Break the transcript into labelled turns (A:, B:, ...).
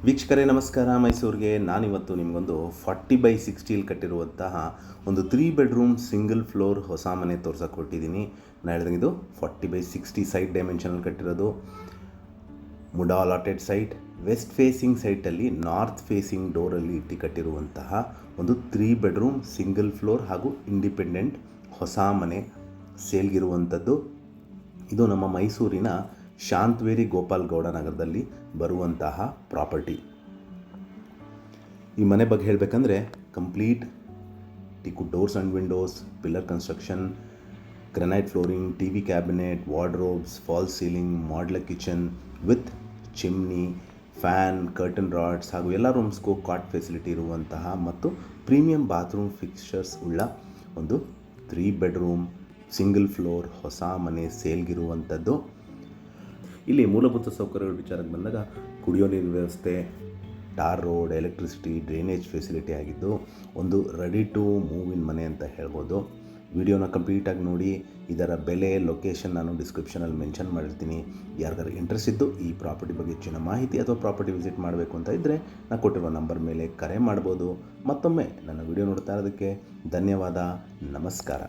A: ವೀಕ್ಷಕರೇ ನಮಸ್ಕಾರ. ಮೈಸೂರಿಗೆ ನಾನಿವತ್ತು ನಿಮಗೊಂದು 40/60 ಕಟ್ಟಿರುವಂತಹ ಒಂದು 3 ಬೆಡ್ರೂಮ್ ಸಿಂಗಲ್ ಫ್ಲೋರ್ ಹೊಸ ಮನೆ ತೋರ್ಸಕ್ಕೆ ಹೊರಟಿದ್ದೀನಿ. ನಾನು ಹೇಳಿದಂಗೆ ಇದು 40/60 ಸೈಟ್ ಡೈಮೆನ್ಷನಲ್ಲಿ ಕಟ್ಟಿರೋದು. MUDA allotted site, west facing ಸೈಟಲ್ಲಿ ನಾರ್ತ್ ಫೇಸಿಂಗ್ ಡೋರಲ್ಲಿ ಇಟ್ಟು ಕಟ್ಟಿರುವಂತಹ ಒಂದು 3 ಬೆಡ್ರೂಮ್ ಸಿಂಗಲ್ ಫ್ಲೋರ್ ಹಾಗೂ ಇಂಡಿಪೆಂಡೆಂಟ್ ಹೊಸ ಮನೆ ಸೇಲ್ಗಿರುವಂಥದ್ದು. ಇದು ನಮ್ಮ ಮೈಸೂರಿನ ಶಾಂತವೇರಿ ಗೋಪಾಲ್ ಗೌಡ ನಗರದಲ್ಲಿ ಬರುವಂತಹ ಪ್ರಾಪರ್ಟಿ. ಈ ಮನೆ ಬಗ್ಗೆ ಹೇಳಬೇಕಂದ್ರೆ complete teak doors and windows, pillar construction, granite flooring, TV cabinet, wardrobes, false ceiling, modular kitchen with chimney, fan, curtain rods ಹಾಗೂ ಎಲ್ಲ ರೂಮ್ಸ್ಗೂ ಕಾಟ್ ಫೆಸಿಲಿಟಿ ಇರುವಂತಹ ಮತ್ತು ಪ್ರೀಮಿಯಂ ಬಾತ್ರೂಮ್ ಫಿಕ್ಸ್ಚರ್ಸ್ ಉಳ್ಳ ಒಂದು 3 ಬೆಡ್ರೂಮ್ ಸಿಂಗಲ್ ಫ್ಲೋರ್ ಹೊಸ ಮನೆ ಸೇಲ್ಗಿರುವಂಥದ್ದು. ಇಲ್ಲಿ ಮೂಲಭೂತ ಸೌಕರ್ಯಗಳ ವಿಚಾರಕ್ಕೆ ಬಂದಾಗ ಕುಡಿಯೋ ನೀರು ವ್ಯವಸ್ಥೆ, tar road, electricity, drainage facility ಆಗಿದ್ದು ಒಂದು ರೆಡಿ ಟು ಮೂವ್ ಇನ್ ಮನೆ ಅಂತ ಹೇಳ್ಬೋದು. ವಿಡಿಯೋನ ಕಂಪ್ಲೀಟಾಗಿ ನೋಡಿ. ಇದರ ಬೆಲೆ, ಲೊಕೇಶನ್ ನಾನು ಡಿಸ್ಕ್ರಿಪ್ಷನಲ್ಲಿ ಮೆನ್ಷನ್ ಮಾಡಿರ್ತೀನಿ. ಯಾರಿಗಾರು ಇಂಟ್ರೆಸ್ಟ್ ಇದ್ದು ಈ ಪ್ರಾಪರ್ಟಿ ಬಗ್ಗೆ ಹೆಚ್ಚಿನ ಮಾಹಿತಿ ಅಥವಾ ಪ್ರಾಪರ್ಟಿ ವಿಸಿಟ್ ಮಾಡಬೇಕು ಅಂತ ಇದ್ದರೆ ನಾನು ಕೊಟ್ಟಿರುವ ನಂಬರ್ ಮೇಲೆ ಕರೆ ಮಾಡ್ಬೋದು. ಮತ್ತೊಮ್ಮೆ ನನ್ನ ವಿಡಿಯೋ ನೋಡ್ತಾ ಇರೋದಕ್ಕೆ ಧನ್ಯವಾದ. ನಮಸ್ಕಾರ.